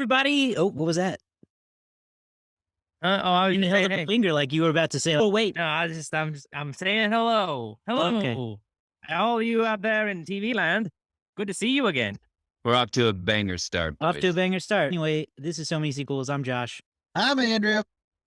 everybody. Oh, what was that? I was You just held saying, up a hey. finger like you were about to say, oh, wait. No, I'm saying hello. Okay. Hello. All of you out there in TV land, good to see you again. We're off to a banger start, Off to a boys. banger start. Anyway, this is So Many Sequels. I'm Josh. I'm Andrew.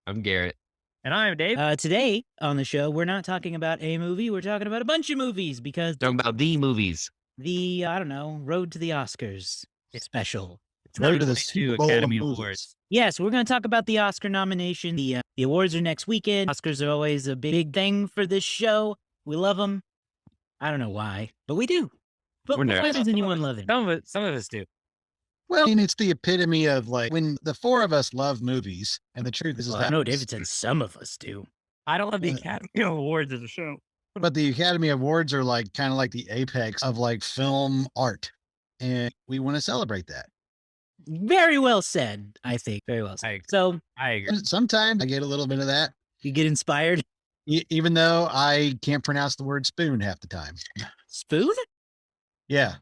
I'm Garrett. And I'm Dave. Today on the show, we're not talking about a movie. We're talking about a bunch of movies because Talking about the movies. the, I don't know, Road to the Oscars special. It's Road to the 2022 Super Bowl of Academy movies. Awards. Yes, we're going to talk about the Oscar nomination. The awards are next weekend. Oscars are always a big thing for this show. We love them. I don't know why, but we do. But We're why nerds. does anyone love it? Some of us do. Well, I mean, it's the epitome of like when the four of us love movies, and the truth is Well, that. I know David said some of us do. I don't love the Uh, Academy Awards as a show. But the Academy Awards are like kind of like the apex of like film art, and we want to celebrate that. Very well said, I think. Very well I said. agree. So I agree. And sometimes I get a little bit of that, you get inspired. even though I can't pronounce the word spoon half the time. Spoon? Yeah,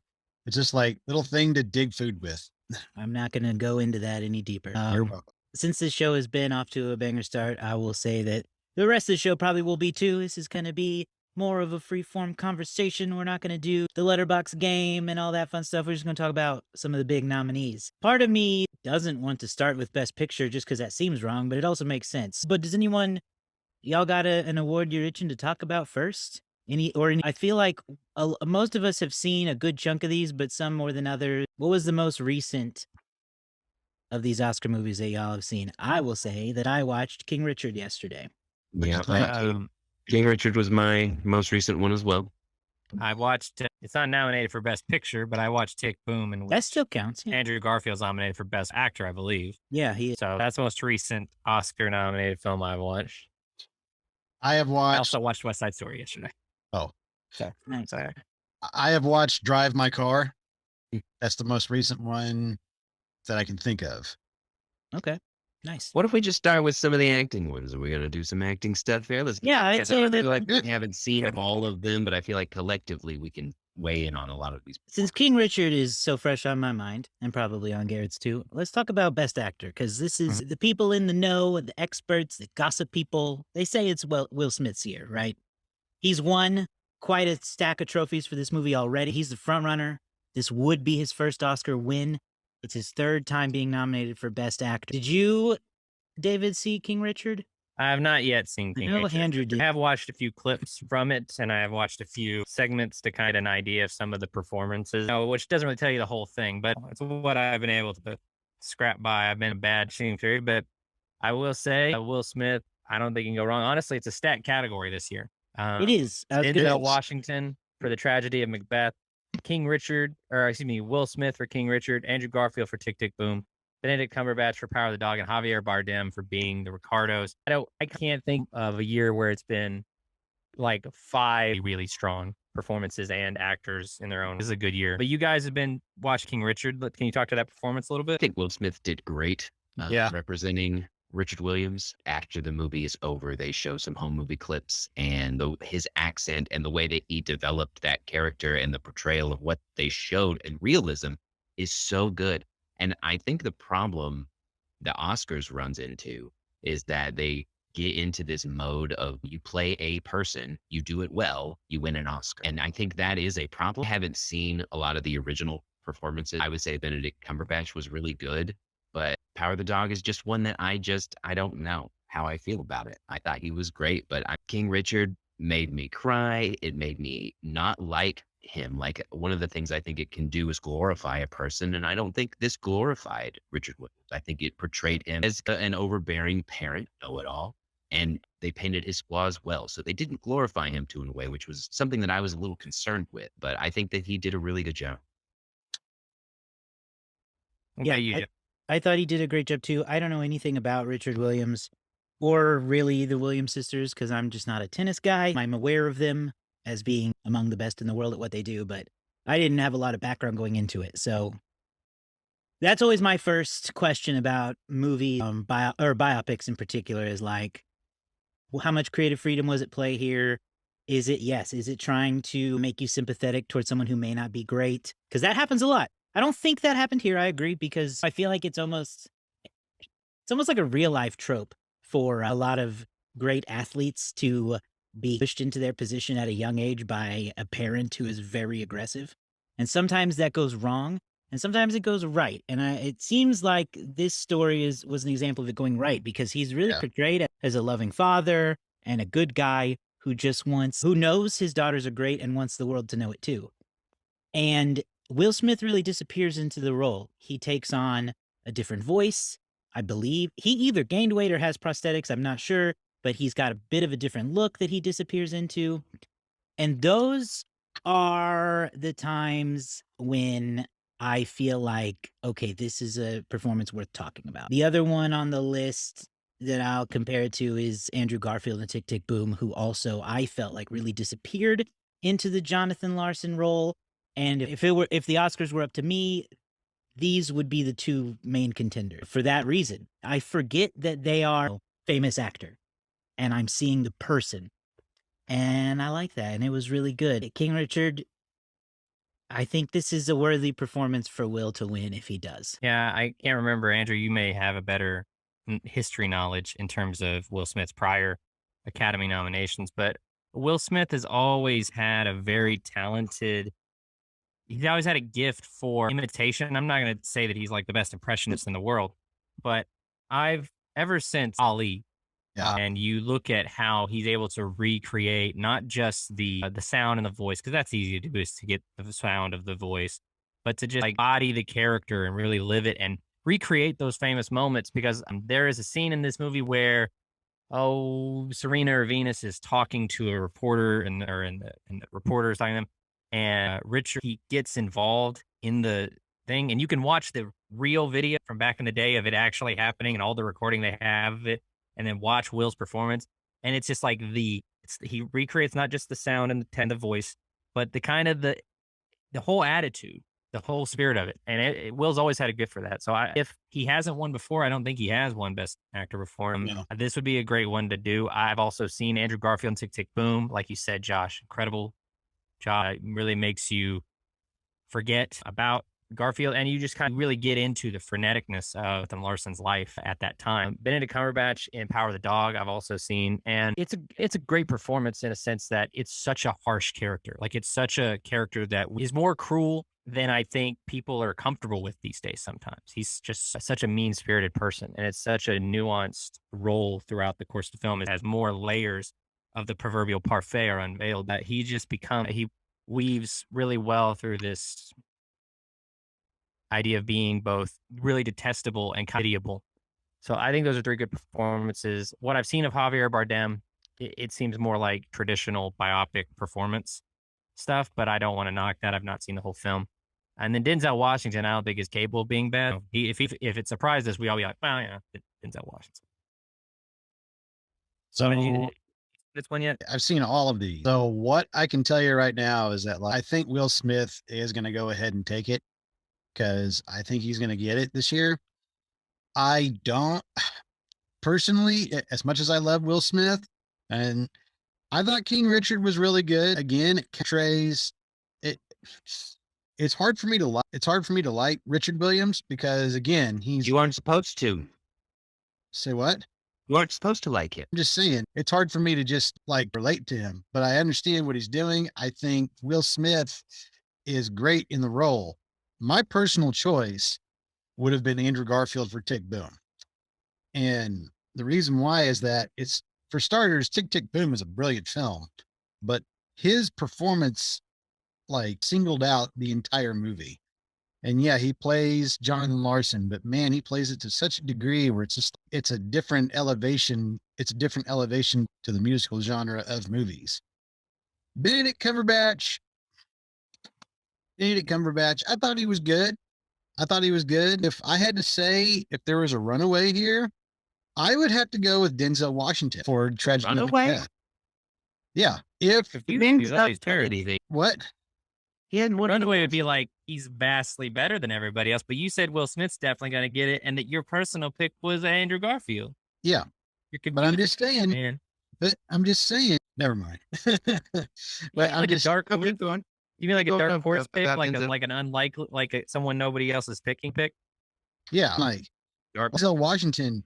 it's just like little thing to dig food with. I'm not going to go into that any deeper. You're welcome. Since this show has been off to a banger start, I will say that the rest of the show probably will be too. This is going to be more of a free-form conversation. We're not going to do the letterbox game and all that fun stuff. We're just going to talk about some of the big nominees. Part of me doesn't want to start with Best Picture just because that seems wrong, but it also makes sense. But does anyone, y'all got an award you're itching to talk about first? I feel like most of us have seen a good chunk of these, but some more than others. What was the most recent of these Oscar movies that y'all have seen? I will say that I watched King Richard yesterday. Yeah. Um, King Richard was my most recent one as well. I watched, it's not nominated for Best Picture, but I watched Tick Boom, and That still counts. Yeah, Andrew Garfield's nominated for Best Actor, I believe. yeah, he is. So that's the most recent Oscar nominated film I've watched. I have I watched. also watched West Side Story yesterday. Oh. So, Nice. so I have watched Drive My Car. That's the most recent one that I can think of. Okay, nice. What if we just start with some of the acting ones? Are we going to do some acting stuff here? Let's. Yeah, I'd Yes, say I feel that like we haven't seen all of them, but I feel like collectively we can weigh in on a lot of these. since King Richard is so fresh on my mind, and probably on Garrett's too, let's talk about Best Actor, because this is the people in the know, the experts, the gossip people. They say it's Will Smith's year, right? He's won quite a stack of trophies for this movie already. He's the front runner. This would be his first Oscar win. It's his third time being nominated for Best Actor. Did you, David, see King Richard? I have not yet seen I King know Richard. Andrew did. I have watched a few clips from it, and I have watched a few segments to kind of an idea of some of the performances, which doesn't really tell you the whole thing, but it's what I've been able to scrap by. I've been a bad shooting theory, but I will say Will Smith, I don't think you can go wrong. Honestly, it's a stat category this year. It is. I was gonna- Denzel Washington for The Tragedy of Macbeth, Will Smith for King Richard, Andrew Garfield for Tick, Tick, Boom, Benedict Cumberbatch for Power of the Dog, and Javier Bardem for Being the Ricardos. I can't think of a year where it's been like 5 really strong performances and actors in their own. This is a good year. But you guys have been watching King Richard. Can you talk to that performance a little I bit? think Will Smith did great. Yeah. Representing Richard Williams. After the movie is over, they show some home movie clips, and his accent and the way that he developed that character and the portrayal of what they showed and realism is so good. And I think the problem the Oscars runs into is that they get into this mode of you play a person, you do it well, you win an Oscar. And I think that is a problem. I haven't seen a lot of the original performances. I would say Benedict Cumberbatch was really good, but Power of the Dog is just one that I don't know how I feel about it. I thought he was great, but King Richard made me cry. It made me not like him. Like, one of the things I think it can do is glorify a person, and I don't think this glorified Richard Williams. I think it portrayed him as an overbearing parent, know-it-all, and they painted his flaws well. So they didn't glorify him in a way, which was something that I was a little concerned with. But I think that he did a really good job. Okay, I thought he did a great job too. I don't know anything about Richard Williams or really the Williams sisters because I'm just not a tennis guy. I'm aware of them as being among the best in the world at what they do, but I didn't have a lot of background going into it. So that's always my first question about movie biopics in particular is like, well, how much creative freedom was at play here? Is it trying to make you sympathetic towards someone who may not be great? Because that happens a lot. I don't think that happened here. I agree, because I feel like it's almost like a real life trope for a lot of great athletes to be pushed into their position at a young age by a parent who is very aggressive. And sometimes that goes wrong and sometimes it goes right. And it seems like this story was an example of it going right, because he's really Yeah. portrayed as a loving father and a good guy who who knows his daughters are great and wants the world to know it too. And Will Smith really disappears into the role. He takes on a different voice, I believe. He either gained weight or has prosthetics, I'm not sure, but he's got a bit of a different look that he disappears into. And those are the times when I feel like, okay, this is a performance worth talking about. The other one on the list that I'll compare it to is Andrew Garfield in Tick Tick Boom, who also I felt like really disappeared into the Jonathan Larson role. And if the Oscars were up to me, these would be the two main contenders. For that reason, I forget that they are a famous actor and I'm seeing the person. And I like that. And it was really good. King Richard, I think this is a worthy performance for Will to win if he does. Yeah, I can't remember. Andrew, you may have a better history knowledge in terms of Will Smith's prior Academy nominations, but Will Smith has always had a very talented, he's always had a gift for imitation. I'm not going to say that he's like the best impressionist in the world, but ever since Ali, Yeah. and you look at how he's able to recreate not just the sound and the voice, because that's easy to do, is to get the sound of the voice, but to just like body the character and really live it and recreate those famous moments. Because there is a scene in this movie where Serena or Venus is talking to a reporter, and the reporter is talking to them, and Richard, he gets involved in the thing, and you can watch the real video from back in the day of it actually happening and all the recording they have of it, and then watch Will's performance. And it's just like he recreates not just the sound and the voice, but the kind of the whole attitude, the whole spirit of it. And Will's always had a gift for that. So if he hasn't won before, I don't think he has won Best Actor before him. No. This would be a great one to do. I've also seen Andrew Garfield in Tick Tick Boom. Like you said, Josh, incredible job. It really makes you forget about Garfield, and you just kind of really get into the freneticness of Jonathan Larson's life at that time. Benedict Cumberbatch in Power of the Dog, I've also seen, and it's a great performance in a sense that it's such a harsh character. Like, it's such a character that is more cruel than I think people are comfortable with these days sometimes. He's just such a mean-spirited person, and it's such a nuanced role throughout the course of the film. It has more layers of the proverbial parfait are unveiled that he weaves really well through this idea of being both really detestable and pitiable. So I think those are three good performances. What I've seen of Javier Bardem, it seems more like traditional biopic performance stuff, but I don't want to knock that. I've not seen the whole film. And then Denzel Washington, I don't think is capable of being bad. If it surprised us, we all be like, well, yeah, Denzel Washington. So This one yet? I've seen all of these. So what I can tell you right now is that, like, I think Will Smith is going to go ahead and take it, because I think he's going to get it this year. I don't personally, as much as I love Will Smith, and I thought King Richard was really good. Again, it portrays it. It's hard for me to like. It's hard for me to like Richard Williams because, again, You aren't supposed to. say what? You aren't supposed to like it. I'm just saying, it's hard for me to just like relate to him, but I understand what he's doing. I think Will Smith is great in the role. My personal choice would have been Andrew Garfield for Tick Boom. And the reason why is that it's, for starters, Tick Tick Boom is a brilliant film, but his performance like singled out the entire movie. And yeah, he plays Jonathan Larson, but man, he plays it to such a degree where it's a different elevation. It's a different elevation to the musical genre of movies. Benedict Cumberbatch, I thought he was good. If I had to say, if there was a runaway here, I would have to go with Denzel Washington for Tragedy of Runaway? Macbeth. Yeah. If You He's didn't terrible. anything. what? He hadn't won. Runaway would be like he's vastly better than everybody else, but you said Will Smith's definitely going to get it, and that your personal pick was Andrew Garfield. Yeah. You're But I'm confused, just saying, man. never mind. But I'm Like a just, dark. Okay, go on. You mean like a Go dark up, horse up, pick, up, like up. an unlikely, someone nobody else is picking pick? Yeah, like Dark- Denzel Washington,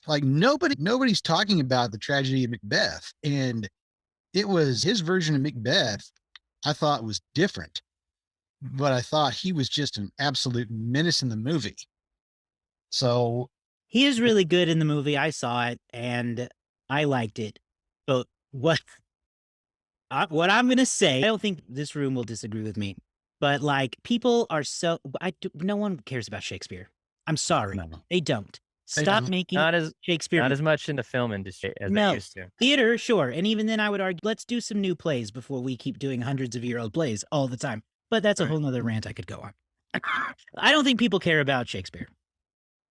like nobody's talking about the tragedy of Macbeth, and it was his version of Macbeth. I thought was different, but I thought he was just an absolute menace in the movie. So He is really good in the movie. I saw it and I liked it. But what I'm gonna say, I don't think this room will disagree with me. But like, people are so no one cares about Shakespeare. I'm sorry, no, they don't. They Stop don't. making Not as Shakespeare. not as much in the film industry as they No. used to. Theater, sure. And even then, I would argue, let's do some new plays before we keep doing hundreds of year old plays all the time. But that's a Right. whole nother rant I could go on. I don't think people care about Shakespeare.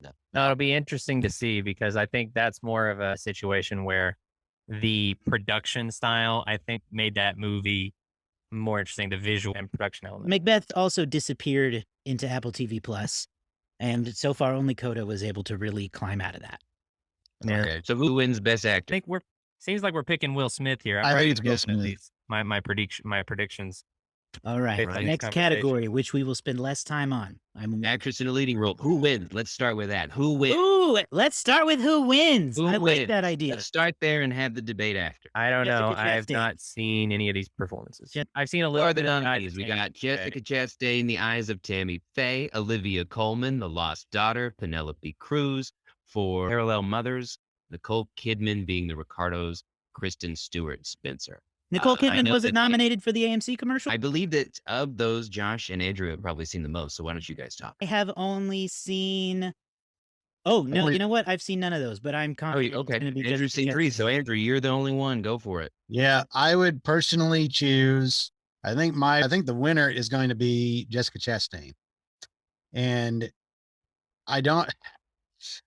No, it'll be interesting to see because I think that's more of a situation where the production style, I think, made that movie more interesting, the visual and production element. Macbeth also disappeared into Apple TV Plus, and so far only Coda was able to really climb out of that. Yeah. Okay, so who wins Best I Actor? think seems like we're picking Will Smith here. I think it's Will guessing at Smith. least my predictions. All right, Based on this next conversation. category, which we will spend less time on. Actress in a leading role. Who wins? Let's start with that. Who wins? Ooh, let's start with who wins. Who I wins? like that idea. Let's start there and have the debate after. I don't know. Jessica I have Chastain. not seen any of these performances. Jen- I've seen a Who little are the bit of nominees? We Chastain. got Jessica Chastain, The Eyes of Tammy Faye, Olivia Colman, The Lost Daughter, Penelope Cruz for Parallel Mothers, Nicole Kidman being the Ricardos, Kristen Stewart Spencer. Nicole I Kidman know was that it nominated for the AMC commercial? I believe that of those, Josh and Andrew have probably seen the most. So why don't you guys talk? I have only seen. Oh no! Only- You know what? I've seen none of those, but I'm Oh, confident. it's okay. gonna be Andrew's Jessica seen 3, Chastain. so Andrew, you're the only one. Go for it. Yeah, I would personally choose. I think the winner is going to be Jessica Chastain, and I don't.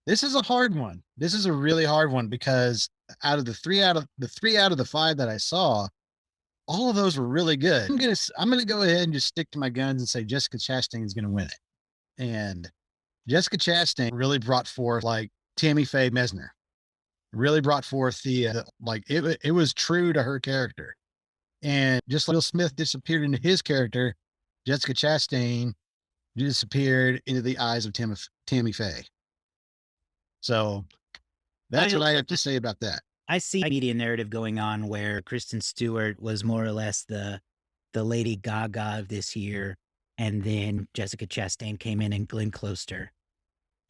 This is a hard one. This is a really hard one because out of the three out of the 5 that I saw, all of those were really good. I'm gonna go ahead and just stick to my guns and say Jessica Chastain is gonna win it, and Jessica Chastain really brought forth like Tammy Faye Mesner. Really brought forth the like it was true to her character. And just like Will Smith disappeared into his character, Jessica Chastain disappeared into the eyes of Tammy Faye. So that's what I have to say about that. I see a media narrative going on where Kristen Stewart was more or less the Lady Gaga of this year, and then Jessica Chastain came in and Glenn Close her,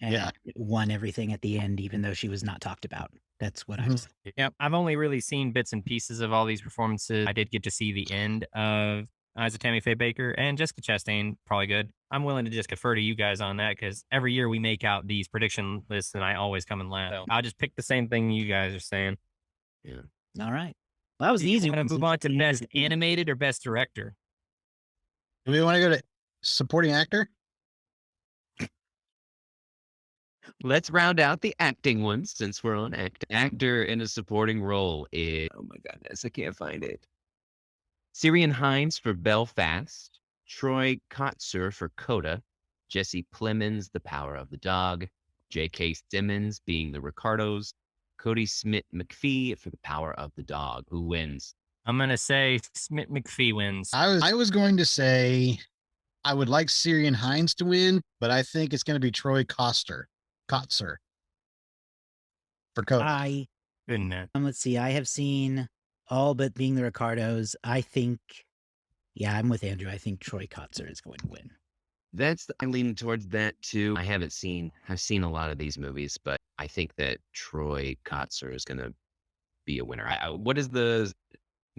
and Yeah. won everything at the end, even though she was not talked about. That's what Mhm. I've seen. Yeah, I've only really seen bits and pieces of all these performances. I did get to see the end of Eyes of Tammy Faye Baker and Jessica Chastain, probably good. I'm willing to just defer to you guys on that because every year we make out these prediction lists and I always come in last. So I'll just pick the same thing you guys are saying. All right. Well, that was Do the you easy wanna one. move on to best animated or best director? Do we want to go to supporting actor? Let's round out the acting ones since we're on actor in a supporting role is, oh my goodness, I can't find it. Syrian Hines for Belfast, Troy Kotsur for Coda, Jesse Plemons, The Power of the Dog, J.K. Simmons being the Ricardos, Cody Smith McPhee for The Power of the Dog. Who wins? I'm going to say Smith McPhee wins. I was going to say I would like Syrian Hines to win, but I think it's going to be Troy Kotsur for Coda. Goodness. Let's see. I have seen all but being the Ricardos. I think, yeah, I'm with Andrew. I think Troy Kotsur is going to win. I'm leaning towards that too. I've seen a lot of these movies, but I think that Troy Kotsur is going to be a winner. What has the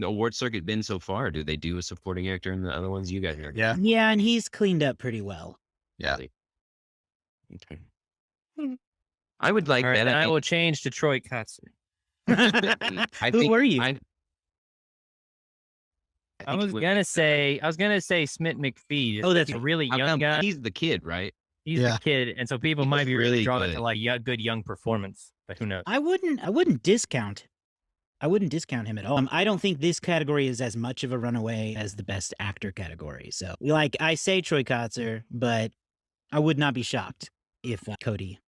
award circuit been so far? Do they do a supporting actor in the other ones? You guys know. Yeah. Yeah, and he's cleaned up pretty well. Yeah. Okay. I would like All right, that. then I will change to Troy Kotsur. Who were you? I was gonna say Smith McPhee. Oh, that's a really young guy. He's the kid, right? He's Yeah. the kid, and so people He might was be really drawn good. to like good young performance, but who knows? I wouldn't discount him at all. I don't think this category is as much of a runaway as the best actor category. So, like, I say Troy Kotsur, but I would not be shocked if Cody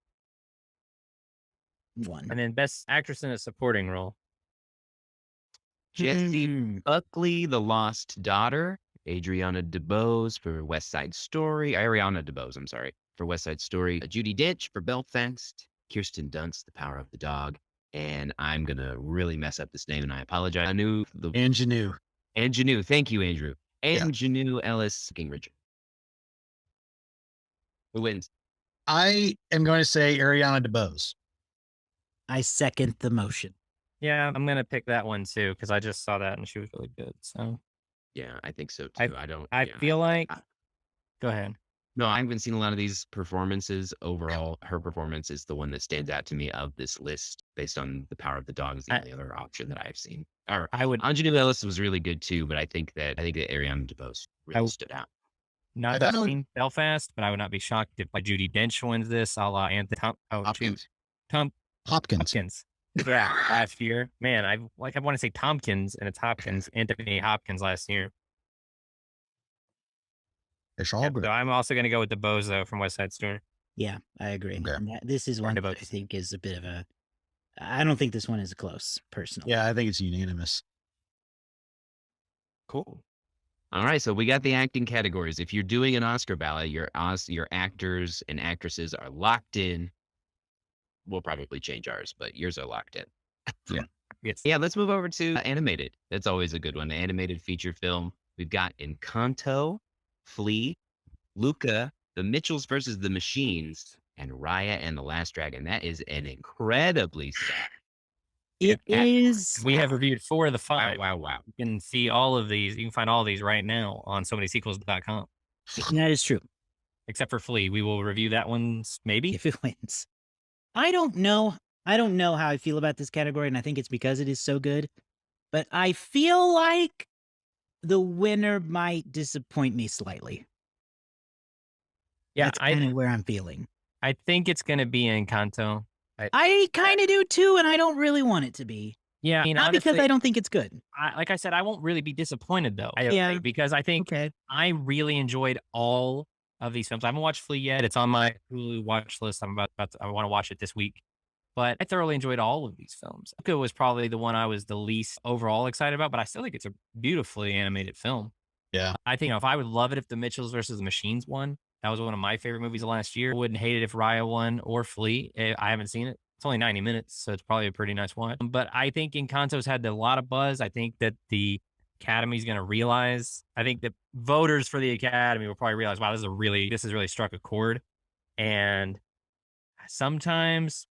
won. And then best actress in a supporting role. Jessie Mm. Buckley, The Lost Daughter, Adriana DeBose for West Side Story. Ariana DeBose, I'm sorry, for West Side Story. Judi Dench for Belfast. Kirsten Dunst, The Power of the Dog. And I'm going to really mess up this name, and I apologize. Ingenue. Ingenue. Thank you, Andrew. Yeah. Ingenue Ellis King Richard. Who wins? I am going to say Ariana DeBose. I second the motion. Yeah, I'm gonna pick that one too because I just saw that and she was really good. So Yeah, I think so too. I feel like. Go ahead. No, I haven't seen a lot of these performances. Overall, her performance is the one that stands out to me of this list based on The Power of the Dog is the only other option that I've seen. Or Ingenue Ellis was really good too, but I think that Ariana DeBose really stood out. Not that I've seen Belfast, but I would not be shocked if like Judi Dench wins this, a la Anthony Hopkins. Hopkins. Yeah, last year. Man, I want to say Tompkins, and it's Hopkins. Anthony Hopkins last year. It's all good. So I'm also going to go with the Bozo from West Side Story. Yeah, I agree. Okay. This is one that I think is a bit of a. I don't think this one is close, personally. Yeah, I think it's unanimous. Cool. All right, so we got the acting categories. If you're doing an Oscar ballot, your actors and actresses are locked in. We'll probably change ours, but yours are locked in. Yeah. Yes. Yeah, let's move over to animated. That's always a good one. The animated feature film. We've got Encanto, Flea, Luca, The Mitchells versus the Machines, and Raya and the Last Dragon. That is an incredibly sad. It is. We have reviewed 4 of the 5. Wow. You can see all of these. You can find all of these right now on somanysequels.com. That is true. Except for Flea. We will review that one maybe. If it wins. I don't know. I don't know how I feel about this category, and I think it's because it is so good. But I feel like the winner might disappoint me slightly. Yeah, that's kind of where I'm feeling. I think it's going to be Encanto. I kind of do too, and I don't really want it to be. Yeah, I mean, not honestly, because I don't think it's good. Like I said, I won't really be disappointed though. Yeah, because I think I really enjoyed all of these films. I haven't watched Flea yet. It's on my Hulu watch list. I want to watch it this week. But I thoroughly enjoyed all of these films. Luca was probably the one I was the least overall excited about, but I still think it's a beautifully animated film. Yeah. I think if I would love it if The Mitchells versus the Machines won. That was one of my favorite movies of last year. I wouldn't hate it if Raya won or Flea. I haven't seen it. It's only 90 minutes, so it's probably a pretty nice one. But I think Encanto's had a lot of buzz. I think that the Academy's going to realize. I think that voters for the Academy will probably realize, wow, this has really struck a chord. And sometimes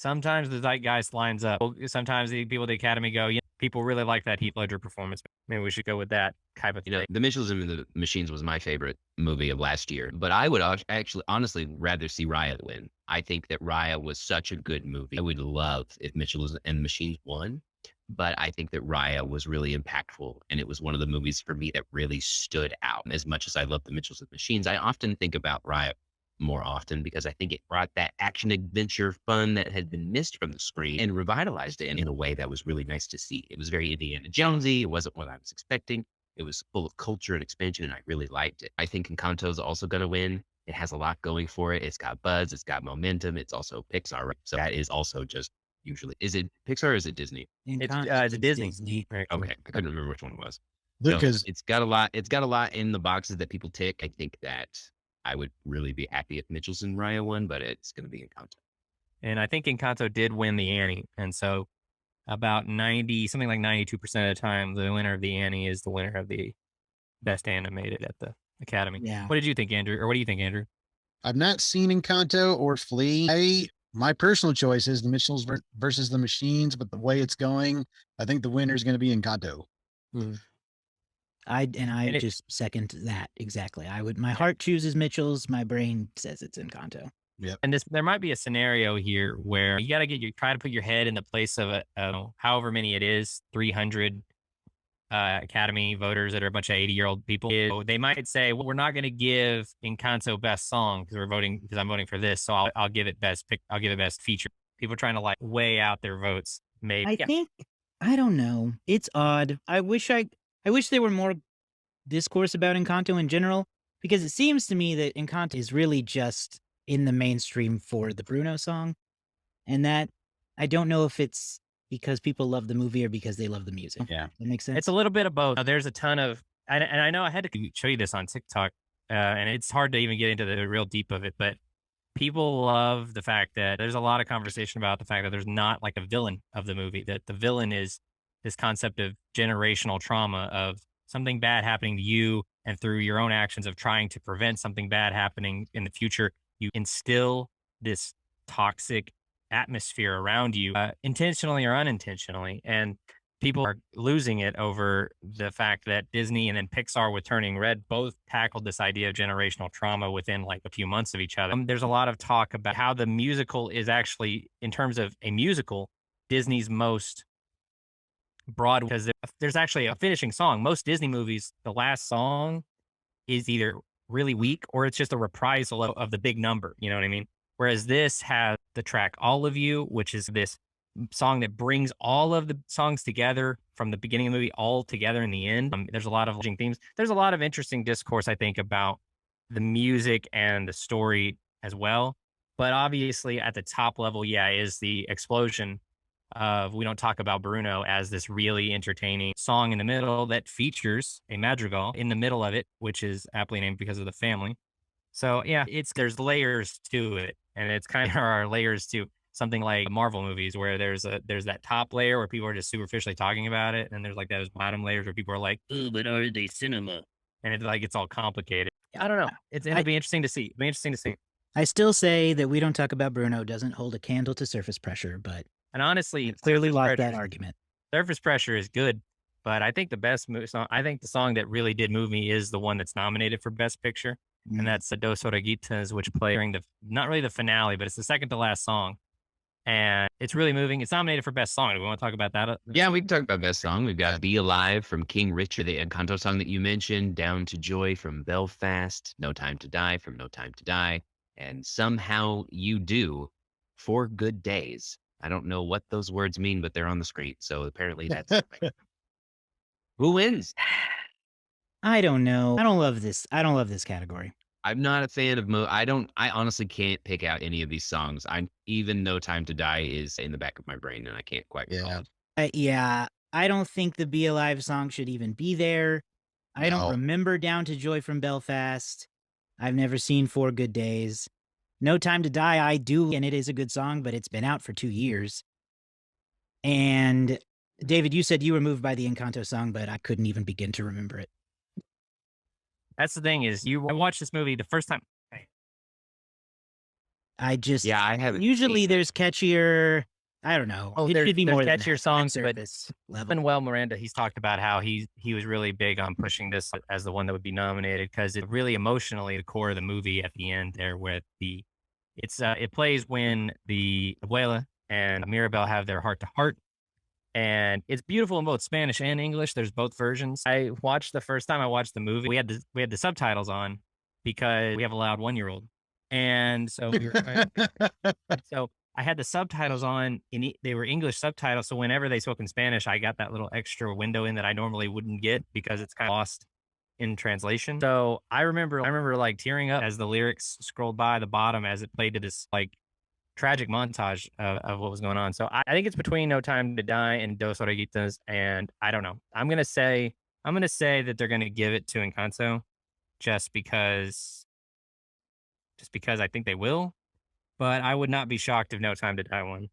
the zeitgeist lines up. Sometimes the people at the Academy go, people really like that Heath Ledger performance. Maybe we should go with that type of thing. The Mitchells and the Machines was my favorite movie of last year, but I would actually honestly rather see Raya win. I think that Raya was such a good movie. I would love if Mitchells and the Machines won, but I think that Raya was really impactful, and it was one of the movies for me that really stood out. As much as I love the Mitchells and the Machines, I often think about Raya more often because I think it brought that action adventure fun that had been missed from the screen and revitalized it in a way that was really nice to see. It was very Indiana Jonesy. It wasn't what I was expecting. It was full of culture and expansion, and I really liked it. I think Encanto is also going to win. It has a lot going for it. It's got buzz. It's got momentum. It's also Pixar. Right? So that is also just usually. Is it Pixar or is it Disney? It's Disney. Okay. I couldn't remember which one it was. Lucas. So it's got a lot. It's got a lot in the boxes that people tick. I think that I would really be happy if Mitchells and Raya won, but it's going to be Encanto. And I think Encanto did win the Annie. And so about 92% of the time, the winner of the Annie is the winner of the best animated at the Academy. Yeah. What did you think, Andrew? Or what do you think, Andrew? I've not seen Encanto or Flea. My personal choice is the Mitchells versus the Machines, but the way it's going, I think the winner is going to be Encanto. I just second that exactly. My heart chooses Mitchell's, my brain says it's Encanto. Yep. And there might be a scenario here where you got to try to put your head in the place of however many it is, 300 Academy voters that are a bunch of 80-year-old people. They might say, well, we're not going to give Encanto best song because I'm voting for this. So I'll give it best pick. I'll give it best feature. People are trying to weigh out their votes. Maybe. I don't know. It's odd. I wish there were more discourse about Encanto in general, because it seems to me that Encanto is really just in the mainstream for the Bruno song. And that I don't know if it's because people love the movie or because they love the music. Yeah. That makes sense. It's a little bit of both. There's a ton of and I know I had to show you this on TikTok, and it's hard to even get into the real deep of it, but people love the fact that there's a lot of conversation about the fact that there's not like a villain of the movie, that the villain is this concept of generational trauma, of something bad happening to you, and through your own actions of trying to prevent something bad happening in the future, you instill this toxic atmosphere around you, intentionally or unintentionally. And people are losing it over the fact that Disney and then Pixar with Turning Red both tackled this idea of generational trauma within like a few months of each other. There's a lot of talk about how the musical is actually, in terms of a musical, Disney's most broad, because there's actually a finishing song. Most Disney movies, the last song is either really weak or it's just a reprisal of the big number. You know what I mean? Whereas this has the track All of You, which is this song that brings all of the songs together from the beginning of the movie all together in the end. There's a lot of themes. There's a lot of interesting discourse, I think, about the music and the story as well. But obviously at the top level, yeah, is the explosion of We Don't Talk About Bruno as this really entertaining song in the middle that features a madrigal in the middle of it, which is aptly named because of the family. So yeah, there's layers to it. And it's kind of our layers to something like Marvel movies, where there's that top layer where people are just superficially talking about it, and there's like those bottom layers where people are like, "Oh, but are they cinema?" And it's all complicated. I don't know. It'll be interesting to see. It'll be interesting to see. I still say that We Don't Talk About Bruno doesn't hold a candle to Surface Pressure, but And honestly, clearly Surface lost Pressure- that argument. Surface Pressure is good, but I think the best song, I think the song that really did move me is the one that's nominated for Best Picture, and that's the Dos Oreguitas, which play during not really the finale, but it's the second to last song. And it's really moving. It's nominated for Best Song. Do we want to talk about that? Yeah, we can talk about Best Song. We've got Be Alive from King Richard, the Encanto song that you mentioned, Down to Joy from Belfast, No Time to Die from No Time to Die, and Somehow You Do for Good Days. I don't know what those words mean, but they're on the screen. So apparently that's who wins? I don't know. I don't love this. I don't love this category. I'm not a fan of I honestly can't pick out any of these songs. Even No Time to Die is in the back of my brain and I can't quite recall it. Yeah, I don't think the Be Alive song should even be there. I don't No. remember Down to Joy from Belfast. I've never seen 4 Good Days. No Time to Die, I do, and it is a good song, but it's been out for 2 years. And David, you said you were moved by the Encanto song, but I couldn't even begin to remember it. That's the thing is, I watched this movie the first time. I just I haven't. usually there's catchier. I don't know. Oh, It there's should be more than catchier that, songs, but surface level. Manuel Miranda, he's talked about how he was really big on pushing this as the one that would be nominated because it really emotionally the core of the movie at the end there, where it plays when the abuela and Mirabel have their heart to heart. And it's beautiful in both Spanish and English. There's both versions. I watched the first time I watched the movie. We had the subtitles on because we have a loud 1-year-old, and so so I had the subtitles on. They were English subtitles, so whenever they spoke in Spanish, I got that little extra window in that I normally wouldn't get because it's kind of lost in translation. So I remember like tearing up as the lyrics scrolled by the bottom as it played to this like tragic montage of what was going on. So I think it's between No Time to Die and Dos Oreguitas, and I don't know. I'm gonna say that they're gonna give it to Encanto, just because I think they will. But I would not be shocked if No Time to Die won.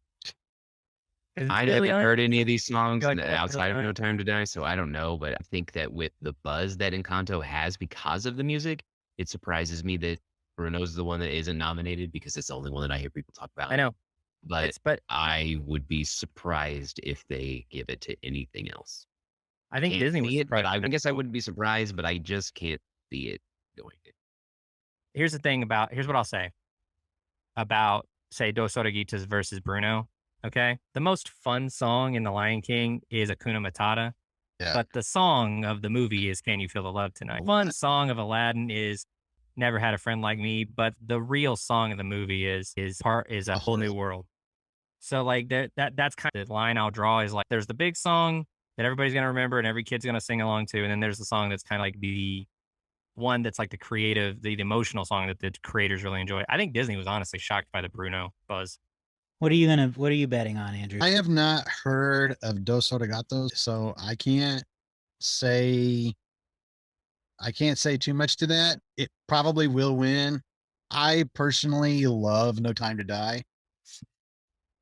I haven't heard any of these songs Like, outside of No Time to Die, so I don't know. But I think that with the buzz that Encanto has because of the music, it surprises me that Bruno's the one that isn't nominated because it's the only one that I hear people talk about. I know, But but I would be surprised if they give it to anything else. I think Can't Disney was see it, but surprised. I guess I wouldn't be surprised, but I just can't see it going. Here's what I'll say about, say, Dos Oreguitas versus Bruno. Okay. The most fun song in The Lion King is Hakuna Matata. Yeah. But the song of the movie is Can You Feel the Love Tonight? Fun song of Aladdin is Never Had a Friend Like Me. But the real song of the movie is A Whole New World. So like that's kind of the line I'll draw is like there's the big song that everybody's going to remember and every kid's going to sing along to. And then there's the song that's kind of like the one that's like the creative, the emotional song that the creators really enjoy. I think Disney was honestly shocked by the Bruno buzz. What are you betting on, Andrew? I have not heard of Dos Oregatos, so I can't say I can't say too much to that. It probably will win. I personally love No Time to Die.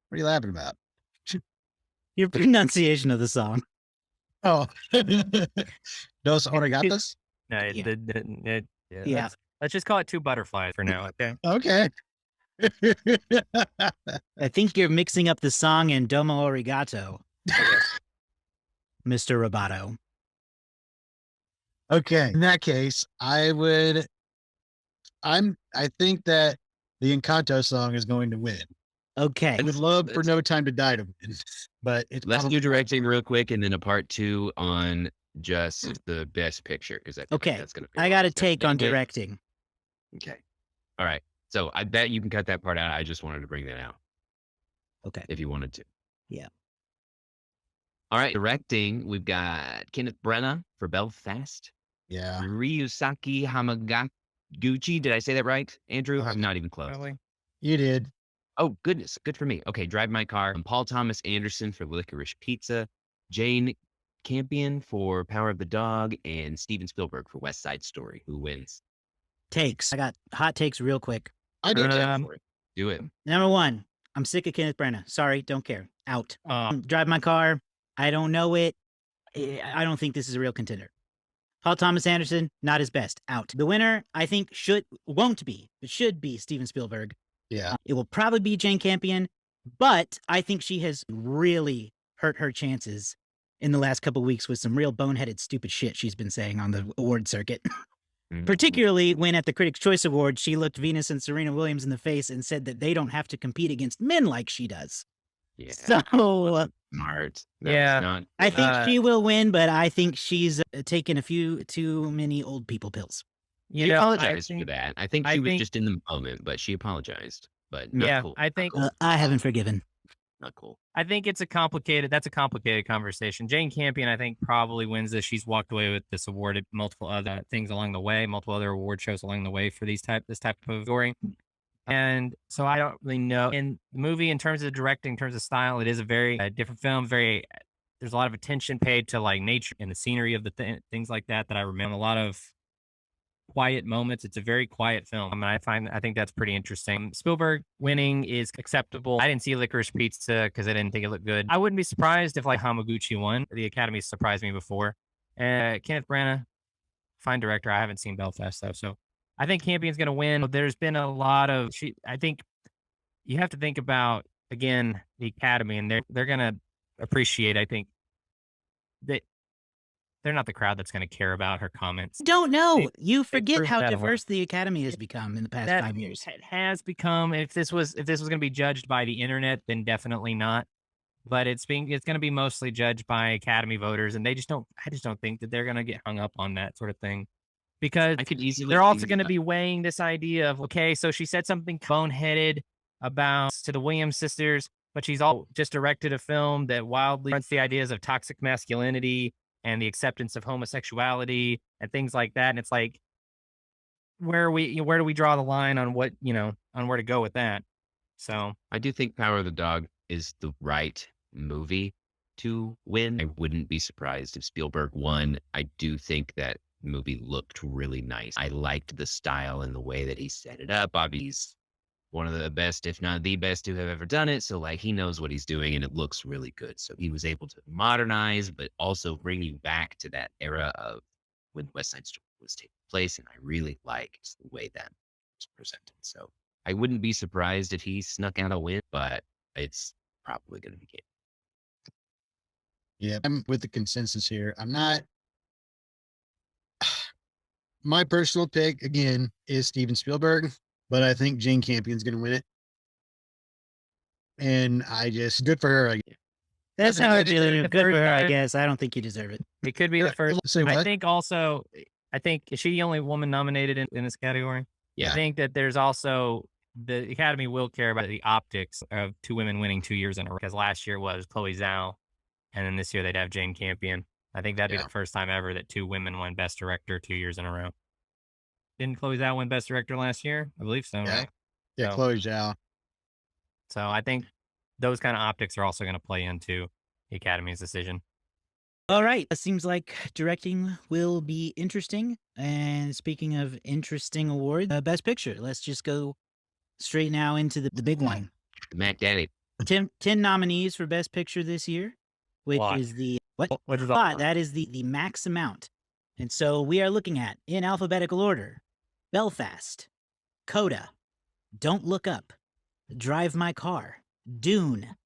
What are you laughing about? Your pronunciation of the song. Oh, Dos Oregatas. No, Yeah. Yeah. Let's just call it two butterflies for now. Okay. Okay. I think you're mixing up the song and Domo Arigato, Mr. Roboto. Okay. In that case, I think that the Encanto song is going to win. Okay. I would love for No Time to Die to win, but it's Let's probably do directing real quick, and then a part 2 on just the best picture, because I feel Okay. like that's gonna be I got a it's gonna take on be good. directing. Okay. All right. So I bet you can cut that part out. I just wanted to bring that out Okay. if you wanted to. Yeah. All right. Directing, we've got Kenneth Branagh for Belfast. yeah. Ryusaki Hamaguchi. Did I say that right, Andrew? I'm not even close. Probably. You did. Oh, goodness. Good for me. Okay. Drive My Car. Paul Thomas Anderson for Licorice Pizza. Jane Campion for Power of the Dog. And Steven Spielberg for West Side Story. Who wins? Takes. I got hot takes real quick. I did. For it. Do it. Number one, I'm sick of Kenneth Branagh. Sorry, don't care. Out. Drive My Car. I don't know it. I don't think this is a real contender. Paul Thomas Anderson, not his best. Out. The winner, I think, won't be, but should be Steven Spielberg. Yeah. It will probably be Jane Campion, but I think she has really hurt her chances in the last couple of weeks with some real boneheaded, stupid shit she's been saying on the award circuit. Mhm. Particularly when at the Critics' Choice Awards, she looked Venus and Serena Williams in the face and said that they don't have to compete against men like she does. Yeah. So Smart. Yeah. Not, I think she will win, but I think she's taken a few too many old people pills. You she know, apologized for that. I think I she was think- just in the moment, but she apologized. But not Yeah, cool. I think I haven't forgiven. Not cool. I think that's a complicated conversation. Jane Campion, I think, probably wins this. She's walked away with this award at multiple other things along the way, multiple other award shows along the way for this type of scoring. And so I don't really know. In the movie, in terms of directing, in terms of style, it is a very different film. There's a lot of attention paid to like nature and the scenery of the things like that I remember. A lot of quiet moments. It's a very quiet film. I think that's pretty interesting. Spielberg winning is acceptable. I didn't see Licorice Pizza because I didn't think it looked good. I wouldn't be surprised if like Hamaguchi won. The Academy surprised me before. Kenneth Branagh, fine director. I haven't seen Belfast though, so I think Campion's going to win. There's been a lot of. I think you have to think about again the Academy, and they're going to appreciate. I think that they're not the crowd that's going to care about her comments. Don't know. You forget proved how that diverse the Academy has become in the past 5 years. It has become. If this was going to be judged by the internet, then definitely not. But it's going to be mostly judged by Academy voters, and I just don't think that they're going to get hung up on that sort of thing, because I could easily. they're also going to be weighing this idea of, okay, so she said something boneheaded about to the Williams sisters, but she's all just directed a film that wildly fronts the ideas of toxic masculinity and the acceptance of homosexuality and things like that. And it's like, where do we draw the line on what, on where to go with that? So I do think Power of the Dog is the right movie to win. I wouldn't be surprised if Spielberg won. I do think that movie looked really nice. I liked the style and the way that he set it up. Obviously, he's one of the best, if not the best, to have ever done it. So like he knows what he's doing, and it looks really good. So he was able to modernize, but also bring you back to that era of when West Side Story was taking place. And I really liked the way that was presented. So I wouldn't be surprised if he snuck out a win, but it's probably going to be good. Yeah, I'm with the consensus here. I'm not. My personal pick again is Steven Spielberg, but I think Jane Campion's going to win it. And good for her. That's how I feel. the Good for first her, I time- guess. I don't think you deserve it. it could be the first. Say I what? think also, is she the only woman nominated in this category? Yeah. I think that there's also, the Academy will care about the optics of two women winning 2 years in a row, because last year was Chloe Zhao, and then this year they'd have Jane Campion. I think that'd be Yeah. the first time ever that two women won Best Director 2 years in a row. Didn't Chloe Zhao win Best Director last year? I believe so, Yeah. right? Yeah, So- Chloe Zhao. So I think those kind of optics are also going to play into the Academy's decision. All right. It seems like directing will be interesting. And speaking of interesting awards, Best Picture. Let's just go straight now into the big one. Mac Daddy. 10 nominees for Best Picture this year, which Lot. is the what? What is the Lot. That is the max amount. And so we are looking at, in alphabetical order, Belfast, Coda, Don't Look Up, Drive My Car, Dune,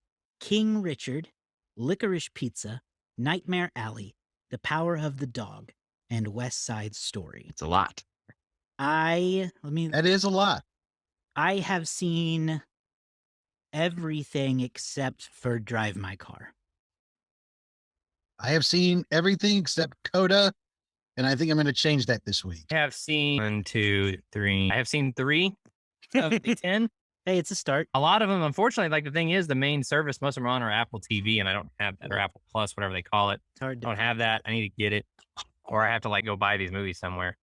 King Richard, Licorice Pizza, Nightmare Alley, The Power of the Dog, and West Side Story. It's a lot. That is a lot. I have seen everything except for Drive My Car. I have seen everything except Coda, and I think I'm going to change that this week. I have seen 1, 2, 3. I have seen 3 of the 10. Hey, it's a start. A lot of them, unfortunately, like the thing is, the main service, most of them are on our Apple TV, and I don't have that, or Apple Plus, whatever they call it. It's hard I to don't have that. I need to get it, or I have to like go buy these movies somewhere.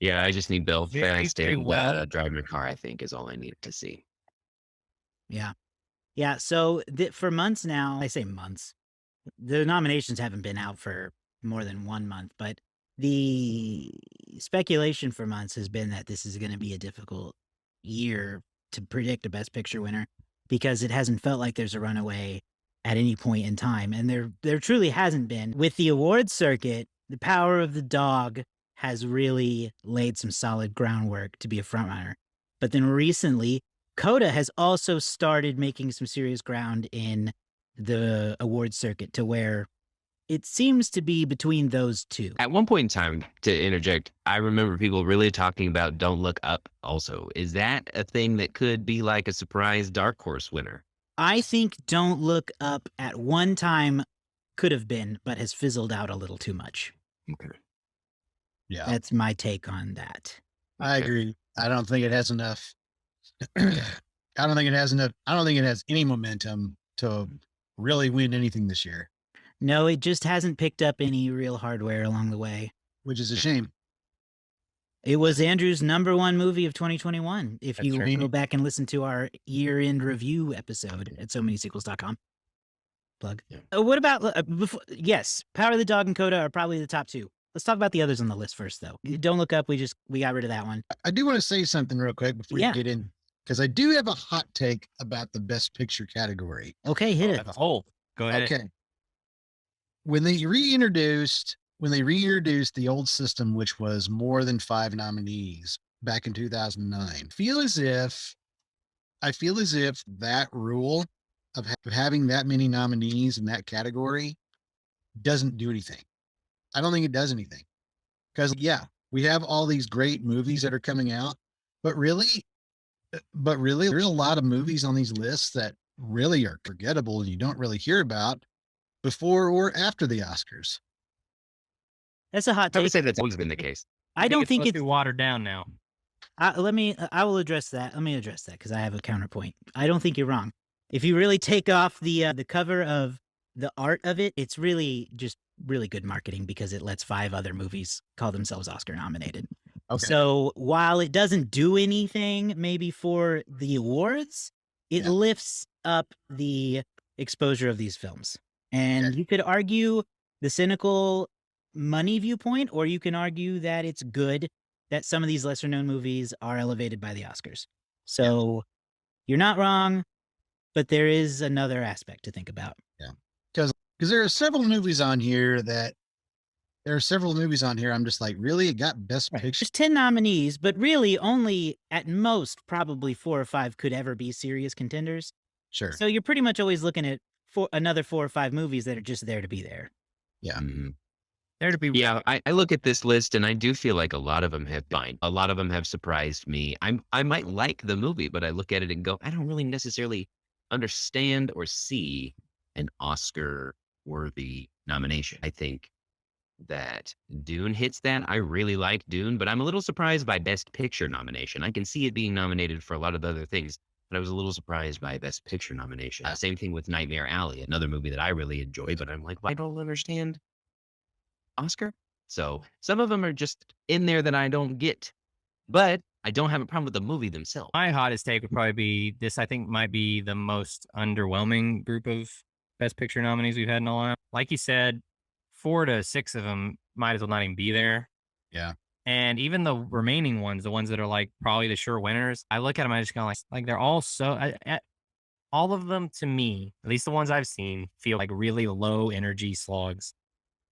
Yeah, I just need Belfast very and well. Drive My Car, I think, is all I need to see. Yeah. Yeah. So for months now, I say months, the nominations haven't been out for more than 1 month, but the speculation for months has been that this is going to be a difficult year to predict a Best Picture winner because it hasn't felt like there's a runaway at any point in time. And there truly hasn't been. With the awards circuit, The Power of the Dog has really laid some solid groundwork to be a frontrunner. But then recently, Coda has also started making some serious ground in the awards circuit to where it seems to be between those two. At one point in time, to interject, I remember people really talking about Don't Look Up also. Is that a thing that could be like a surprise dark horse winner? I think Don't Look Up at one time could have been, but has fizzled out a little too much. Okay. Yeah, That's my take on that. I agree. I don't think it has enough. I don't think it has enough. I don't think it has any momentum to really win anything this year, No, it just hasn't picked up any real hardware along the way. which is a shame. It was Andrew's #1 movie of 2021. If That's you right. go back and listen to our year-end review episode at SoManySequels.com. Plug. Yeah. What about, yes, Power of the Dog and Coda are probably the top 2. Let's talk about the others on the list first, though. Don't Look Up, we got rid of that one. I do want to say something real quick before Yeah. you get in, because I do have a hot take about the Best Picture category. Okay, hit it. As a whole, go ahead. Okay. When they reintroduced the old system, which was more than 5 nominees back in 2009, I feel as if that rule of having that many nominees in that category doesn't do anything. I don't think it does anything. Because yeah, we have all these great movies that are coming out, but really, there's a lot of movies on these lists that really are forgettable and you don't really hear about before or after the Oscars. That's a hot I would take. say that's always been the case. I don't think supposed it's to be watered down now. I will address that. Let me address that because I have a counterpoint. I don't think you're wrong. If you really take off the cover of the art of it, it's really just really good marketing because it lets 5 other movies call themselves Oscar nominated. Okay. So while it doesn't do anything maybe for the awards, it Yeah. lifts up the exposure of these films. And Okay. you could argue the cynical money viewpoint, or you can argue that it's good that some of these lesser known movies are elevated by the Oscars. So you're not wrong, but there is another aspect to think about. Because there are several movies on here I'm just like, really? It got Best Picture? There's 10 nominees, but really only at most probably 4 or 5 could ever be serious contenders. Sure. So you're pretty much always looking at another 4 or 5 movies that are just there to be there. Yeah. Mhm. There to be. Yeah, I look at this list and I do feel like a lot of them have fine. A lot of them have surprised me. I might like the movie, but I look at it and go, I don't really necessarily understand or see an Oscar-worthy nomination. I think that Dune hits that. I really like Dune, but I'm a little surprised by Best Picture nomination. I can see it being nominated for a lot of other things, but I was a little surprised by Best Picture nomination. Same thing with Nightmare Alley, another movie that I really enjoy, but I'm like, I don't understand Oscar. So some of them are just in there that I don't get, but I don't have a problem with the movie themselves. My hottest take would probably be this. I think might be the most underwhelming group of Best Picture nominees we've had in a while. Like you said, 4 to 6 of them might as well not even be there. Yeah. And even the remaining ones, the ones that are like probably the sure winners, I look at them, I just kind of like they're all so, all of them to me, at least the ones I've seen, feel like really low energy slugs.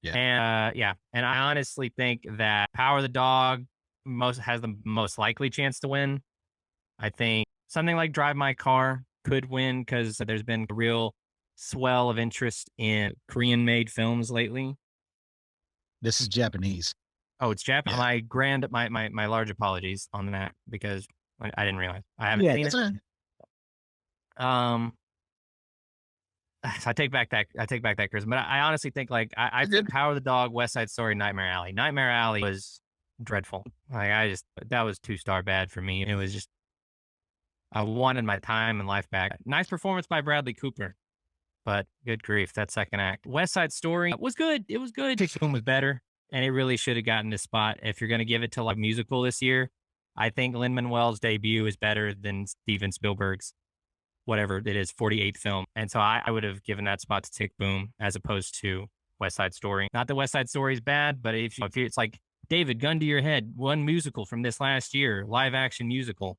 Yeah. And yeah. And I honestly think that Power of the Dog has the most likely chance to win. I think something like Drive My Car could win because there's been a real swell of interest in Korean made films lately. This is Japanese. Oh, it's Japanese. Yeah. My large apologies on that because I didn't realize I haven't Yeah, seen That's it. all right. I take back that, Chris. But I honestly think like I You're think good. Power of the Dog, West Side Story, Nightmare Alley. Nightmare Alley was dreadful. Like that was 2-star bad for me. It was just I wanted my time and life back. Nice performance by Bradley Cooper, but good grief, that second act. West Side Story was good. It was good. The film was better, and it really should have gotten this spot. If you're going to give it to like musical this year, I think Lin-Manuel's debut is better than Steven Spielberg's whatever it is 48th film, and so I would have given that spot to Tick Boom as opposed to West Side Story. Not that West Side Story is bad, but if it's like David, gun to your head, one musical from this last year, live action musical.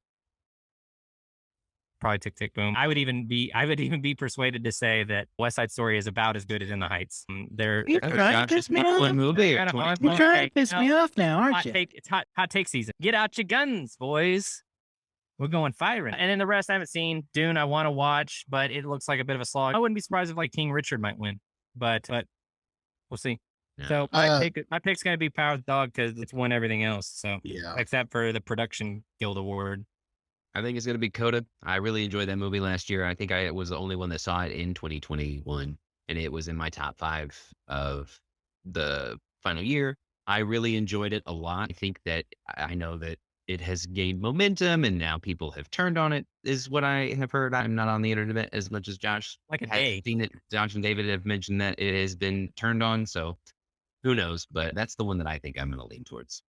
Probably Tick Boom. I would even be persuaded to say that West Side Story is about as good as In the Heights. They're You're trying to piss me off. movie. You're trying to piss me off now, aren't you? It's hot take season. Get out your guns, boys. We're going firing. And then the rest I haven't seen. Dune I want to watch, but it looks like a bit of a slog. I wouldn't be surprised if like King Richard might win, but we'll see. Yeah. So my pick's gonna be Power of the Dog because it's won everything else. So Yeah. except for the Production Guild Award. I think it's going to be Coda. I really enjoyed that movie last year. I think I was the only one that saw it in 2021, and it was in my top 5 of the final year. I really enjoyed it a lot. I think that I know that it has gained momentum, and now people have turned on it, is what I have heard. I'm not on the internet as much as Josh. Like a has day. seen it. Josh and David have mentioned that it has been turned on, so who knows? But that's the one that I think I'm going to lean towards.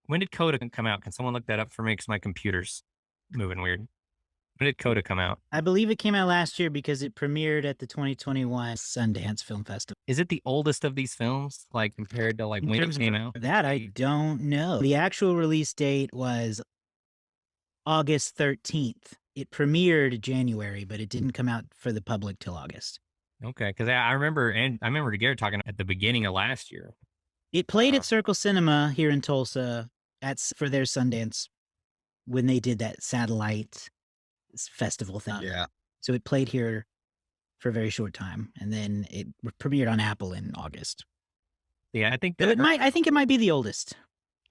When did Coda come out? Can someone look that up for me? Because my computer's moving weird. When did Coda come out? I believe it came out last year because it premiered at the 2021 Sundance Film Festival. Is it the oldest of these films, like compared to like when it came out? That I don't know. The actual release date was August 13th. It premiered January, but it didn't come out for the public till August. Okay, because I remember Garrett talking at the beginning of last year. It played at Circle Cinema here in Tulsa for their Sundance when they did that satellite festival thing. Yeah. So it played here for a very short time, and then it premiered on Apple in August. Yeah, I think But I think it might be the oldest.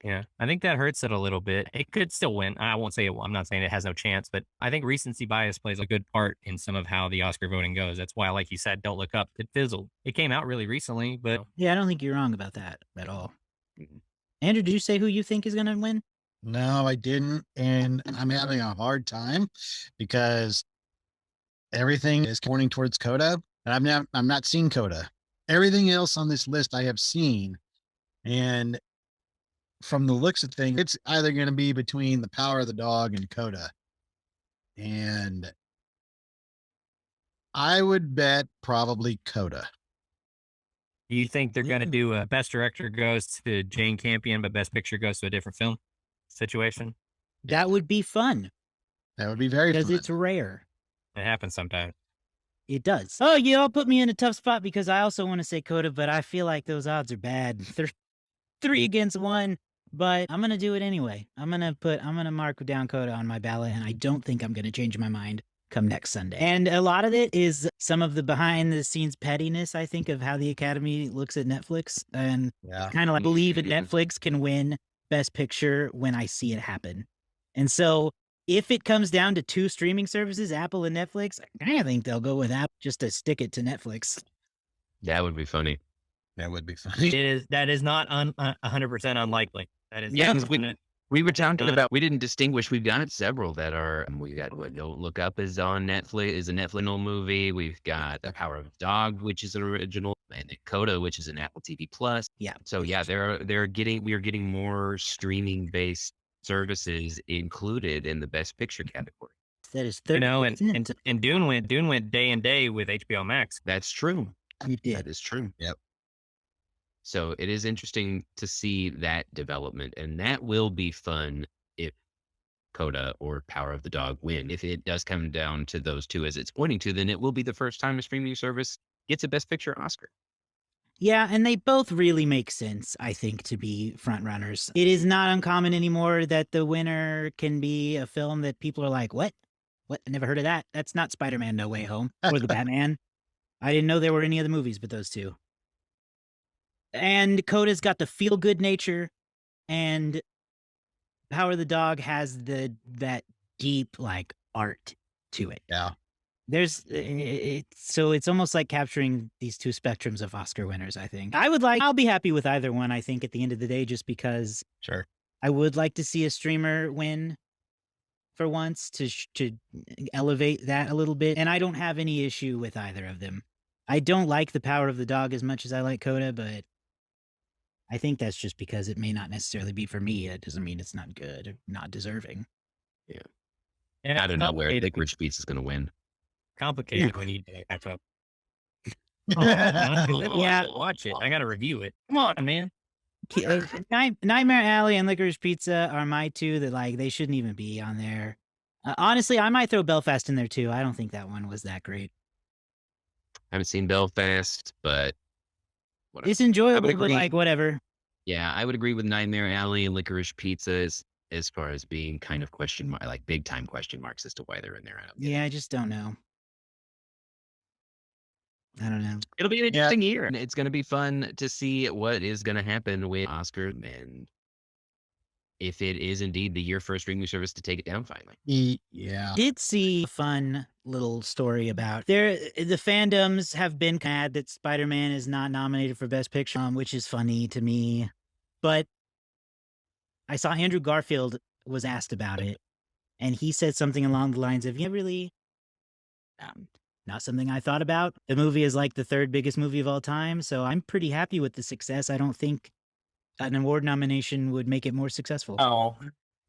Yeah, I think that hurts it a little bit. It could still win. I won't say it. I'm not saying it has no chance, but I think recency bias plays a good part in some of how the Oscar voting goes. That's why, like you said, don't look up. It fizzled. It came out really recently, but Yeah, I don't think you're wrong about that at all. Mhm. Andrew, did you say who you think is going to win? No, I didn't. And I'm having a hard time because everything is pointing towards Coda. And I'm not seeing Coda. Everything else on this list I have seen. And from the looks of things, it's either going to be between The Power of the Dog and Coda. And I would bet probably Coda. do you think they're going to do a Best Director goes to Jane Campion, but Best Picture goes to a different film situation? That would be fun That would be very because fun. it's rare. It happens sometimes. It does. Oh, you all put me in a tough spot because I also want to say Coda, but I feel like those odds are bad. They're 3 against 1, but I'm going to do it anyway. I'm going to mark down Coda on my ballot, and I don't think I'm going to change my mind come next Sunday. And a lot of it is some of the behind the scenes pettiness, I think, of how the Academy looks at Netflix, and Yeah. kind of like believe that Netflix can win Best Picture when I see it happen. And so if it comes down to 2 streaming services, Apple and Netflix, I think they'll go with Apple just to stick it to Netflix. That would be funny. That would be funny. That is not 100% unlikely. That is Yeah, we were talking about, we didn't distinguish. We've got several that are, we got what Don't Look Up is on Netflix, is a Netflix movie. We've got The Power of the Dog, which is an original, and then Coda, which is an Apple TV Plus. Yeah. So yeah, we are getting more streaming based services included in the Best Picture category. That is 30%. You know, and Dune went day and day with HBO Max. That's true. You did. That is true. Yep. So it is interesting to see that development, and that will be fun if Coda or Power of the Dog win. If it does come down to those two as it's pointing to, then it will be the first time a streaming service gets a Best Picture Oscar. Yeah, and they both really make sense, I think, to be front runners. It is not uncommon anymore that the winner can be a film that people are like, "What? What? I never heard of that. That's not Spider-Man: No Way Home or the Batman. I didn't know there were any other movies but those two." And Coda's got the feel-good nature, and Power of the Dog has that deep like art to it. Yeah. There's so it's almost like capturing these two spectrums of Oscar winners, I think. I'll be happy with either one, I think, at the end of the day, just because Sure. I would like to see a streamer win for once to elevate that a little bit. And I don't have any issue with either of them. I don't like the Power of the Dog as much as I like Coda, but I think that's just because it may not necessarily be for me. It doesn't mean it's not good or not deserving. And I it's don't know where complicated- Licorice Pizza is going to win. complicated when you have to Yeah. watch it. I got to review it. Come on, man. Nightmare Alley and Licorice Pizza are my two that like they shouldn't even be on there. Honestly, I might throw Belfast in there too. I don't think that one was that great. I haven't seen Belfast, but whatever. It's enjoyable, but agree. like whatever. Yeah, I would agree with Nightmare Alley and Licorice Pizza as far as being kind of like big time question marks as to why they're in there. I don't get it. Yeah, I just don't know. I don't know. It'll be an interesting year, and it's going to be fun to see what is going to happen with Oscar and if it is indeed the year for a streaming service to take it down finally. Yeah. Did see a fun little story about the fandoms have been mad that Spider-Man is not nominated for Best Picture, which is funny to me. But I saw Andrew Garfield was asked about it, and he said something along the lines of, "Yeah, really, not something I thought about. The movie is like the third biggest movie of all time, so I'm pretty happy with the success. I don't think an award nomination would make it more successful." Oh,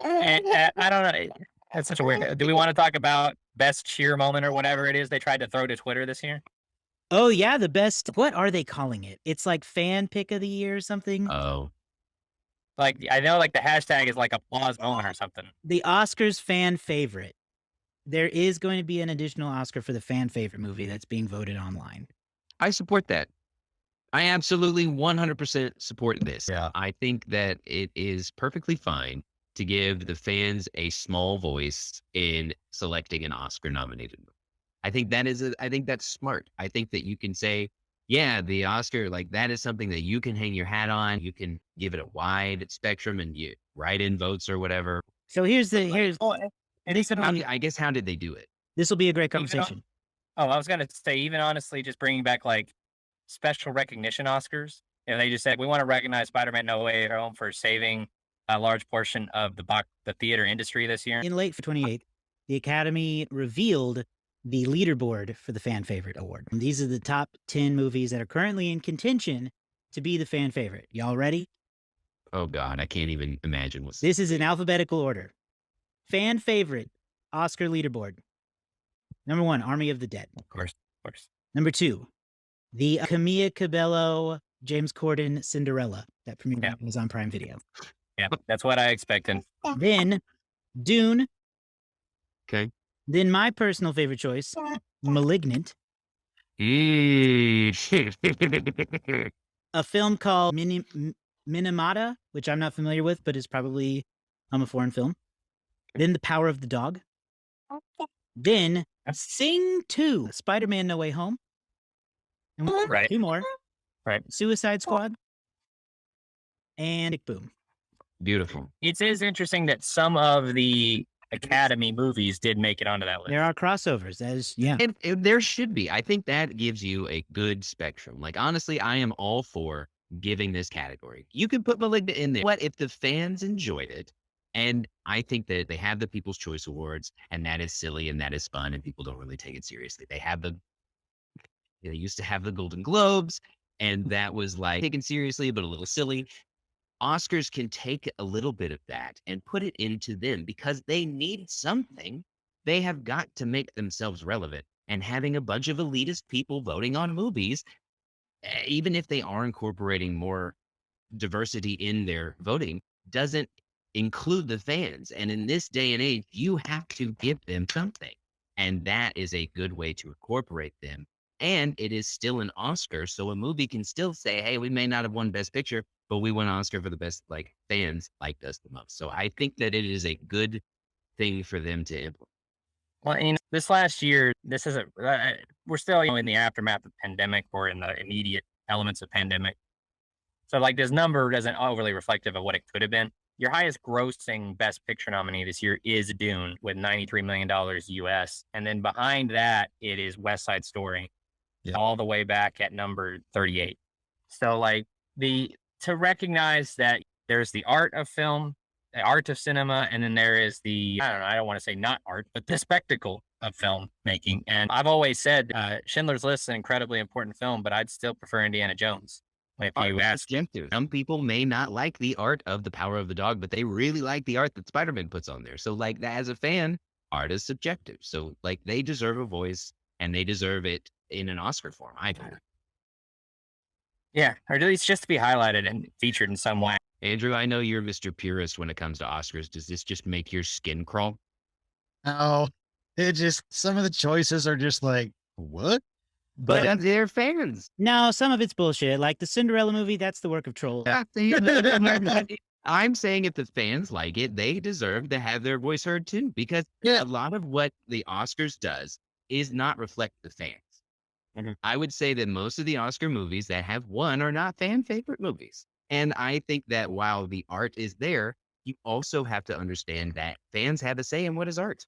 and, I don't know. That's such a weird. Do we want to talk about best cheer moment or whatever it is they tried to throw to Twitter this year? Oh yeah, the best. What are they calling it? It's like fan pick of the year or something. Oh, Like I know, like the hashtag is like applause moment or something. The Oscars fan favorite. There is going to be an additional Oscar for the fan favorite movie that's being voted online. I support that. I absolutely 100% support this. Yeah. I think that it is perfectly fine to give the fans a small voice in selecting an Oscar nominated movie. I think that's smart. I think that you can say, yeah, the Oscar, like that is something that you can hang your hat on. You can give it a wide spectrum and you write in votes or whatever. So here's And even I guess, how did they do it? this will be a great Even on- conversation. I was gonna say, even honestly, just bringing back like special recognition Oscars, and they just said we want to recognize Spider-Man: No Way Home for saving a large portion of the theater industry this year. In late for 28th, the Academy revealed the leaderboard for the fan favorite award. And these are the top 10 movies that are currently in contention to be the fan favorite. Y'all ready? Oh God, I can't even imagine what's This is in alphabetical order. Fan favorite Oscar leaderboard. Number 1, Army of the Dead. Of course. Number 2, the Camilla Cabello, James Corden Cinderella that premiered on Amazon Prime Video. Yeah, that's what I expected. Then Dune. okay. Then my personal favorite choice, Malignant, Mm. a film called Minamata, which I'm not familiar with, but is probably a foreign film. Then The Power of the Dog. Then Sing 2, Spider-Man: No Way Home. And Right. 2 more. Right. Suicide Squad. And Tick Boom. Beautiful. It is interesting that some of the Academy movies did make it onto that list. There are crossovers. That is, yeah. And there should be. I think that gives you a good spectrum. Like, honestly, I am all for giving this category. You can put Malignant in there. What if the fans enjoyed it? And I think that they have the People's Choice Awards, and that is silly and that is fun, and people don't really take it seriously. They used to have the Golden Globes, and that was like taken seriously, but a little silly. Oscars can take a little bit of that and put it into them because they need something. They have got to make themselves relevant. And having a bunch of elitist people voting on movies even if they are incorporating more diversity in their voting, doesn't include the fans. And in this day and age, you have to give them something. And that is a good way to incorporate them. And it is still an Oscar. So a movie can still say, hey, we may not have won Best Picture, but we won Oscar for the best, like, fans liked us the most. So I think that it is a good thing for them to implement. Well, this last year, this isn't. We're still, in the aftermath of pandemic or in the immediate elements of pandemic. So, like, this number doesn't overly reflective of what it could have been. Your highest grossing Best Picture nominee this year is Dune with $93 million US, and then behind that, it is West Side Story, all the way back at number 38. So, like, to recognize that there's the art of film, the art of cinema, and then there is the, I don't know, I don't want to say not art, but the spectacle of film making. And I've always said Schindler's List is an incredibly important film, but I'd still prefer Indiana Jones. If you ask, Some people may not like the art of The Power of the Dog, but they really like the art that Spider-Man puts on there. So, like, that, as a fan, art is subjective. So, like, they deserve a voice, and they deserve it in an Oscar form, I think. yeah, or at least just to be highlighted and featured in some way. Andrew, I know you're Mr. Purist when it comes to Oscars. Does this just make your skin crawl? No, it just, some of the choices are just like, what? But they're fans. No, some of it's bullshit. Like the Cinderella movie, that's the work of trolls. I'm saying if the fans like it, they deserve to have their voice heard too, because a lot of what the Oscars does is not reflect the fans. Mhm. I would say that most of the Oscar movies that have won are not fan favorite movies. And I think that while the art is there, you also have to understand that fans have a say in what is art.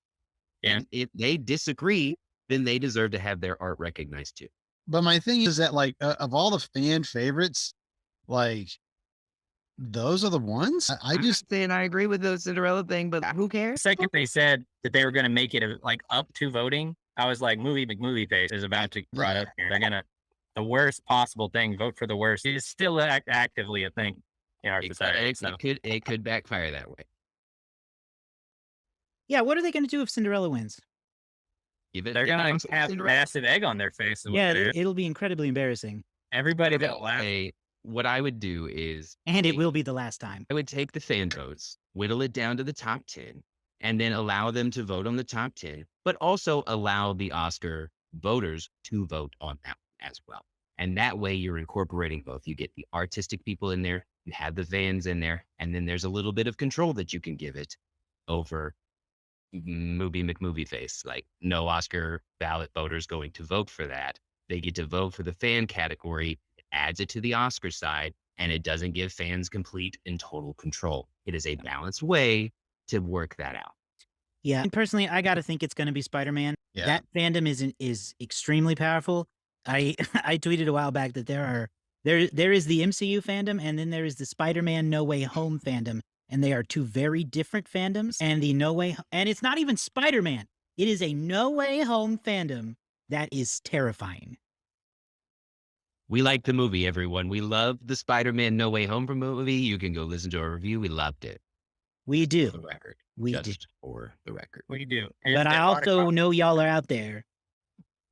Yeah. And if they disagree, then they deserve to have their art recognized too. But my thing is that, like, of all the fan favorites, like, those are the ones I I'm just, not saying I agree with the Cinderella thing, but who The cares? second they said that they were going to make it like up to voting, I was like, movie McMovie face is about to brought up here. They're gonna, the worst possible thing, vote for the worst, is still actively a thing in our society. So It could backfire that way. Yeah, what are they going to do if Cinderella wins? Give it. they're gonna have Cinderella. massive egg on their face. is what Yeah, it is. it'll be incredibly embarrassing. Everybody that laughed. Hey, what I would do is And it will be the last time. I would take the fan votes, whittle it down to the top 10, and then allow them to vote on the top 10, but also allow the Oscar voters to vote on that as well. And that way you're incorporating both. You get the artistic people in there, you have the fans in there, and then there's a little bit of control that you can give it over movie McMovie face. Like, no Oscar ballot voters going to vote for that. They get to vote for the fan category. It adds it to the Oscar side, and it doesn't give fans complete and total control. It is a balanced way to work that out. Yeah, and personally, I got to think it's going to be Spider-Man. Yeah. That fandom is extremely powerful. I I tweeted a while back that there is the MCU fandom, and then there is the Spider-Man No Way Home fandom, and they are two very different fandoms. And the No Way, and it's not even Spider-Man. It is a No Way Home fandom that is terrifying. We like the movie, everyone. We love the Spider-Man No Way Home movie. You can go listen to our review. We loved it. We For do, the record. we do. Just for the record. What do you do? But I also know y'all are out there,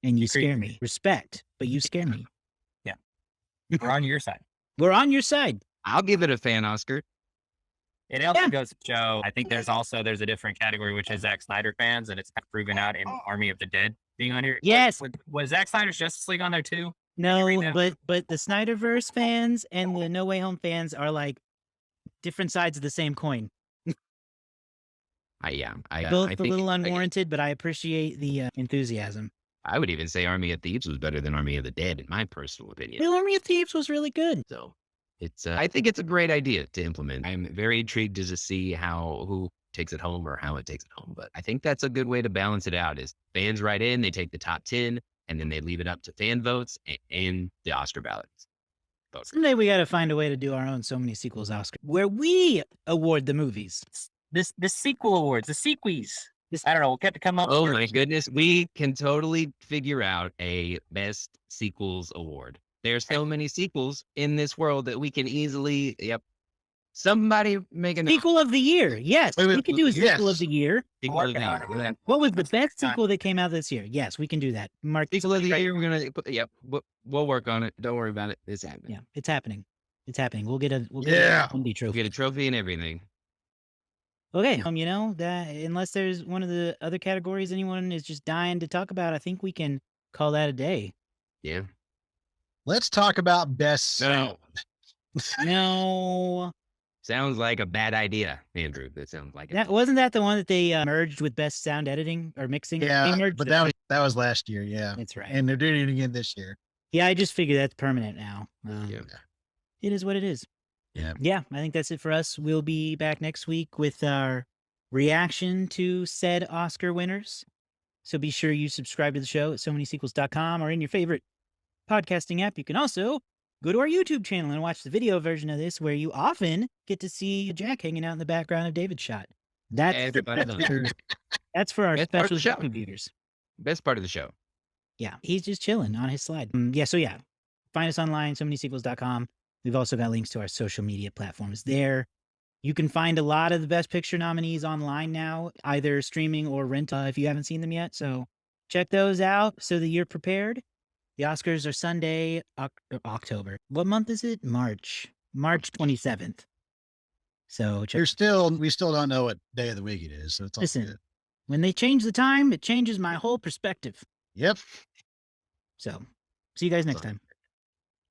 and you Agreed. scare me. Respect, but you scare me. we're on your side. We're on your side. I'll give it a fan Oscar. It also Yeah. goes to show, I think there's a different category, which is Zack Snyder fans, and it's proven out in Army of the Dead being on here. Yes. Was Zack Snyder's Justice League on there too? No, read that? but the Snyderverse fans and the No Way Home fans are like different sides of the same coin. I Both I a think little unwarranted, but I appreciate the enthusiasm. I would even say Army of Thieves was better than Army of the Dead, in my personal opinion. The Army of Thieves was really good. So it's I think it's a great idea to implement. I'm very intrigued to see who takes it home or how it takes it home. But I think that's a good way to balance it out is fans write in, they take the top 10, and then they leave it up to fan votes and the Oscar ballots. Someday we got to find a way to do our own So Many Sequels Oscar, where we award the movies. The sequel awards, the sequels. I don't know. We'll have to come up. Oh with- my goodness, we can totally figure out a best sequels award. There's so many sequels in this world that we can easily, Somebody make a Sequel of the year. Yes, Wait, we can do a sequel of yes. the year. sequel of the year. What was the best sequel that came out this year? Yes, we can do that. Mark. Sequel of the year. We're gonna put. Yep. We'll work on it. Don't worry about it. It's happening. Yeah, it's happening. It's happening. We'll get a Yeah. Indie We'll trophy. get a trophy and everything. Okay. You know that unless there's one of the other categories anyone is just dying to talk about, I think we can call that a day. Yeah. Let's talk about best. No. No, Sounds like a bad idea, Andrew. That sounds like that wasn't that the one that they merged with best sound editing or mixing. They Yeah, merged but them. that was last year. Yeah, That's right. and they're doing it again this year. Yeah, I just figured that's permanent now. Yeah. It is what it is. Yeah. Yeah, I think that's it for us. We'll be back next week with our reaction to said Oscar winners. So be sure you subscribe to the show at somanysequels.com or in your favorite podcasting app. You can also go to our YouTube channel and watch the video version of this, where you often get to see Jack hanging out in the background of David's shot. That's Everybody knows. that's for our Best part of special the show. computers. Best part of the show. Yeah, he's just chilling on his slide. So find us online, somanysequels.com. We've also got links to our social media platforms there. You can find a lot of the Best Picture nominees online now, either streaming or rent if you haven't seen them yet. So check those out so that you're prepared. The Oscars are Sunday, October. What month is it? March 27th. So check. We still don't know what day of the week it is. So it's all Listen. good. When they change the time, it changes my whole perspective. Yep. So see you guys next time.